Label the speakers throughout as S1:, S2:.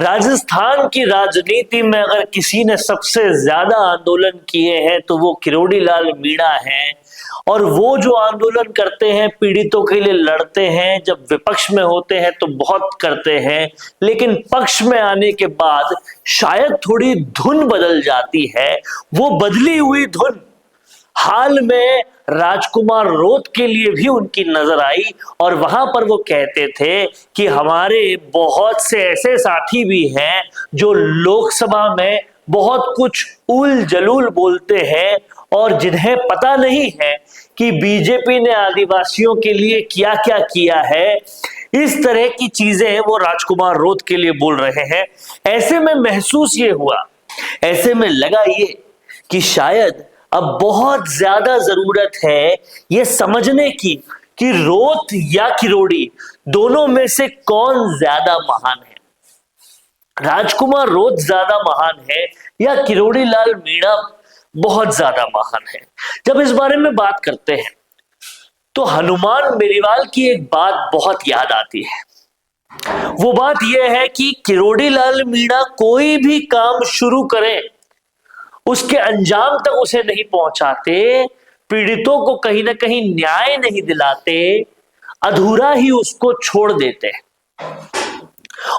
S1: राजस्थान की राजनीति में अगर किसी ने सबसे ज्यादा आंदोलन किए हैं तो वो किरोड़ी लाल मीणा हैं। और वो जो आंदोलन करते हैं, पीड़ितों के लिए लड़ते हैं, जब विपक्ष में होते हैं तो बहुत करते हैं, लेकिन पक्ष में आने के बाद शायद थोड़ी धुन बदल जाती है। वो बदली हुई धुन हाल में राजकुमार रोत के लिए भी उनकी नजर आई और वहां पर वो कहते थे कि हमारे बहुत से ऐसे साथी भी हैं जो लोकसभा में बहुत कुछ उल जलूल बोलते हैं और जिन्हें पता नहीं है कि बीजेपी ने आदिवासियों के लिए क्या क्या किया है। इस तरह की चीजें वो राजकुमार रोत के लिए बोल रहे हैं। ऐसे में महसूस ये हुआ, ऐसे में लगा ये कि शायद अब बहुत ज्यादा जरूरत है ये समझने की कि रोत या किरोड़ी दोनों में से कौन ज्यादा महान है। राजकुमार रोत ज्यादा महान है या किरोड़ी लाल मीणा बहुत ज्यादा महान है। जब इस बारे में बात करते हैं तो हनुमान बेनीवाल की एक बात बहुत याद आती है। वो बात यह है कि किरोड़ी लाल मीणा कोई भी काम शुरू करें उसके अंजाम तक उसे नहीं पहुंचाते, पीड़ितों को कहीं ना कहीं न्याय नहीं दिलाते, अधूरा ही उसको छोड़ देते हैं।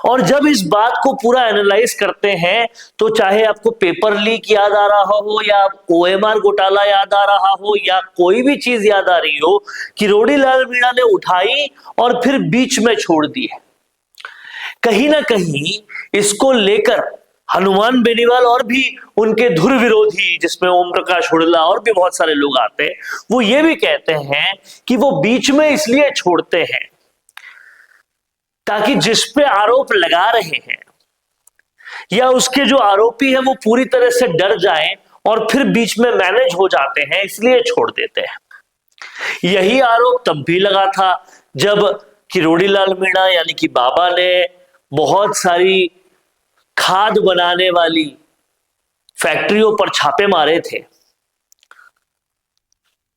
S1: और जब इस बात को पूरा एनालाइज करते हैं तो चाहे आपको पेपर लीक याद आ रहा हो या ओएमआर घोटाला याद आ रहा हो या कोई भी चीज याद आ रही हो, किरोड़ी लाल मीणा ने उठाई और फिर बीच में छोड़ दी है। कहीं ना कहीं इसको लेकर हनुमान बेनीवाल और भी उनके धुर विरोधी, जिसमें ओम प्रकाश हुड्डा और भी बहुत सारे लोग आते हैं, वो ये भी कहते हैं कि वो बीच में इसलिए छोड़ते हैं ताकि जिस पे आरोप लगा रहे हैं या उसके जो आरोपी है वो पूरी तरह से डर जाएं और फिर बीच में मैनेज हो जाते हैं, इसलिए छोड़ देते हैं। यही आरोप तब भी लगा था जब किरोड़ी लाल मीणा यानी कि बाबा ने बहुत सारी खाद बनाने वाली फैक्ट्रियों पर छापे मारे थे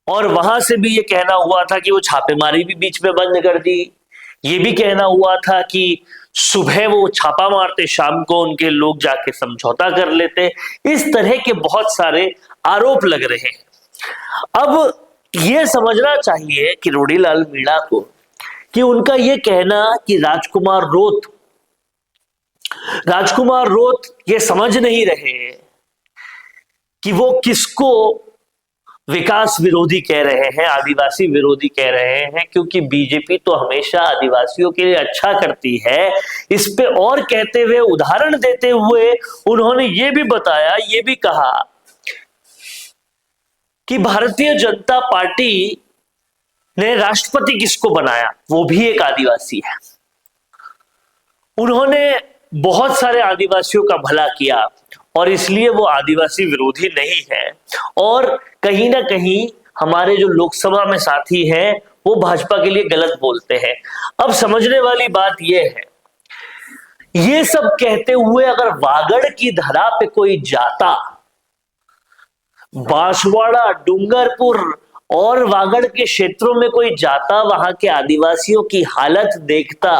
S1: और वहां से भी ये कहना हुआ था कि वो छापेमारी भी बीच में बंद कर दी। ये भी कहना हुआ था कि सुबह वो छापा मारते, शाम को उनके लोग जाके समझौता कर लेते। इस तरह के बहुत सारे आरोप लग रहे हैं। अब ये समझना चाहिए किरोड़ी लाल मीणा को कि उनका ये कहना कि राजकुमार रोत ये समझ नहीं रहे कि वो किसको विकास विरोधी कह रहे हैं, आदिवासी विरोधी कह रहे हैं, क्योंकि बीजेपी तो हमेशा आदिवासियों के लिए अच्छा करती है। इस पे और कहते हुए, उदाहरण देते हुए उन्होंने ये भी बताया, ये भी कहा कि भारतीय जनता पार्टी ने राष्ट्रपति किसको बनाया, वो भी एक आदिवासी है। उन्होंने बहुत सारे आदिवासियों का भला किया और इसलिए वो आदिवासी विरोधी नहीं है। और कहीं ना कहीं हमारे जो लोकसभा में साथी हैं वो भाजपा के लिए गलत बोलते हैं। अब समझने वाली बात यह है, ये सब कहते हुए अगर वागड़ की धरा पे कोई जाता, बांसवाड़ा, डूंगरपुर और वागड़ के क्षेत्रों में कोई जाता, वहां के आदिवासियों की हालत देखता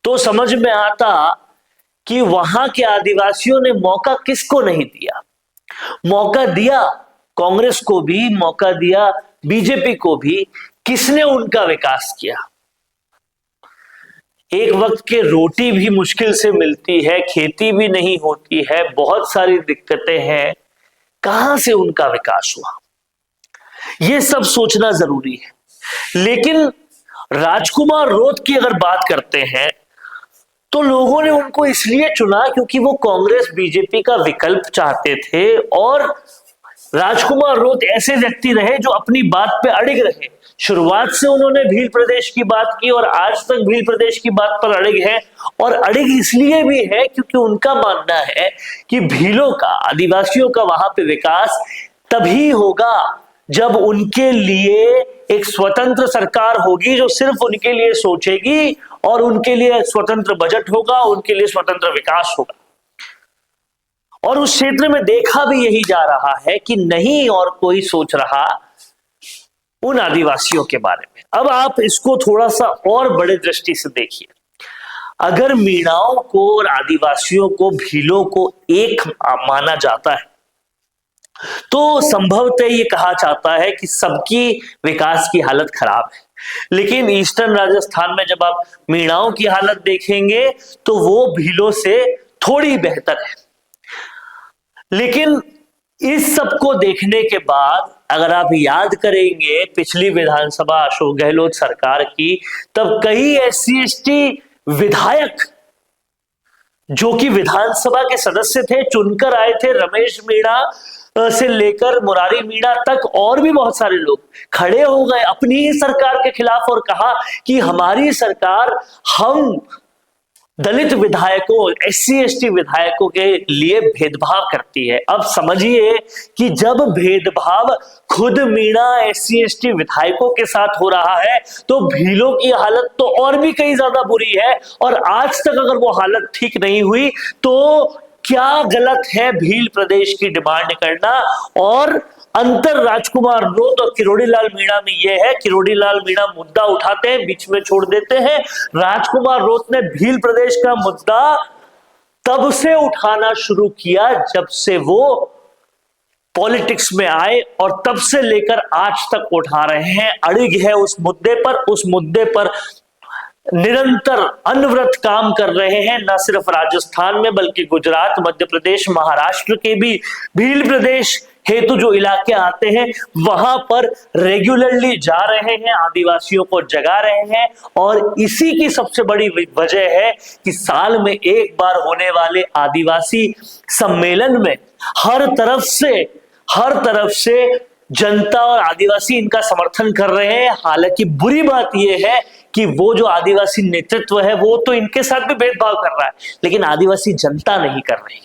S1: तो समझ में आता कि वहां के आदिवासियों ने मौका किसको नहीं दिया। मौका दिया कांग्रेस को भी, मौका दिया बीजेपी को भी। किसने उनका विकास किया? एक वक्त के रोटी भी मुश्किल से मिलती है, खेती भी नहीं होती है, बहुत सारी दिक्कतें हैं, कहां से उनका विकास हुआ? यह सब सोचना जरूरी है। लेकिन राजकुमार रोत की अगर बात करते हैं तो लोगों ने उनको इसलिए चुना क्योंकि वो कांग्रेस बीजेपी का विकल्प चाहते थे और राजकुमार रोत ऐसे व्यक्ति रहे जो अपनी बात पे अड़िग रहे। शुरुआत से उन्होंने भील प्रदेश की बात की और आज तक भील प्रदेश की बात पर अड़िग है। और अड़िग इसलिए भी है क्योंकि उनका मानना है कि भीलों का, आदिवासियों का वहां पे विकास तभी होगा जब उनके लिए एक स्वतंत्र सरकार होगी जो सिर्फ उनके लिए सोचेगी और उनके लिए स्वतंत्र बजट होगा, उनके लिए स्वतंत्र विकास होगा। और उस क्षेत्र में देखा भी यही जा रहा है कि नहीं और कोई सोच रहा उन आदिवासियों के बारे में। अब आप इसको थोड़ा सा और बड़े दृष्टि से देखिए। अगर मीणाओं को और आदिवासियों को, भीलों को एक माना जाता है तो संभवतः ये कहा जाता है कि सबकी विकास की हालत खराब है। लेकिन ईस्टर्न राजस्थान में जब आप मीणाओं की हालत देखेंगे तो वो भीलों से थोड़ी बेहतर है। लेकिन इस सब को देखने के बाद अगर आप याद करेंगे पिछली विधानसभा अशोक गहलोत सरकार की, तब कई SC ST विधायक जो कि विधानसभा के सदस्य थे, चुनकर आए थे, रमेश मीणा से लेकर मुरारी मीणा तक और भी बहुत सारे लोग खड़े हो गए अपनी ही सरकार के खिलाफ और कहा कि हमारी सरकार हम दलित विधायकों, SC ST विधायकों के लिए भेदभाव करती है। अब समझिए कि जब भेदभाव खुद मीणा SC ST विधायकों के साथ हो रहा है तो भीलों की हालत तो और भी कई ज्यादा बुरी है। और आज तक अगर वो हालत ठीक नहीं हुई तो क्या गलत है भील प्रदेश की डिमांड करना। और अंतर राजकुमार रोत और किरोड़ी लाल मीणा में यह है, किरोड़ी लाल मीणा मुद्दा उठाते हैं, बीच में छोड़ देते हैं। राजकुमार रोत ने भील प्रदेश का मुद्दा तब से उठाना शुरू किया जब से वो पॉलिटिक्स में आए और तब से लेकर आज तक उठा रहे हैं, अड़िग है उस मुद्दे पर निरंतर अनवरत काम कर रहे हैं। न सिर्फ राजस्थान में बल्कि गुजरात, मध्य प्रदेश, महाराष्ट्र के भी भील प्रदेश हेतु जो इलाके आते हैं वहां पर रेगुलरली जा रहे हैं, आदिवासियों को जगा रहे हैं। और इसी की सबसे बड़ी वजह है कि साल में एक बार होने वाले आदिवासी सम्मेलन में हर तरफ से जनता और आदिवासी इनका समर्थन कर रहे हैं। हालांकि बुरी बात यह है कि वो जो आदिवासी नेतृत्व है वो तो इनके साथ भी भेदभाव कर रहा है, लेकिन आदिवासी जनता नहीं कर रही।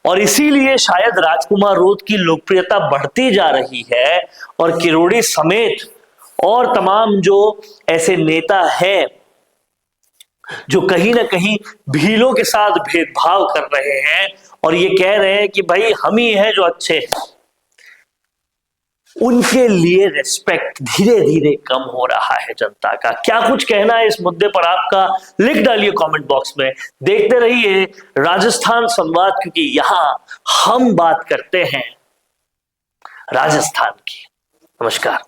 S1: और इसीलिए शायद राजकुमार रोत की लोकप्रियता बढ़ती जा रही है और किरोड़ी समेत और तमाम जो ऐसे नेता हैं जो कहीं ना कहीं भीलों के साथ भेदभाव कर रहे हैं और ये कह रहे हैं कि भाई हम ही हैं जो अच्छे हैं, उनके लिए रिस्पेक्ट धीरे धीरे कम हो रहा है जनता का। क्या कुछ कहना है इस मुद्दे पर आपका, लिख डालिए कमेंट बॉक्स में। देखते रहिए राजस्थान संवाद, क्योंकि यहां हम बात करते हैं राजस्थान की। नमस्कार।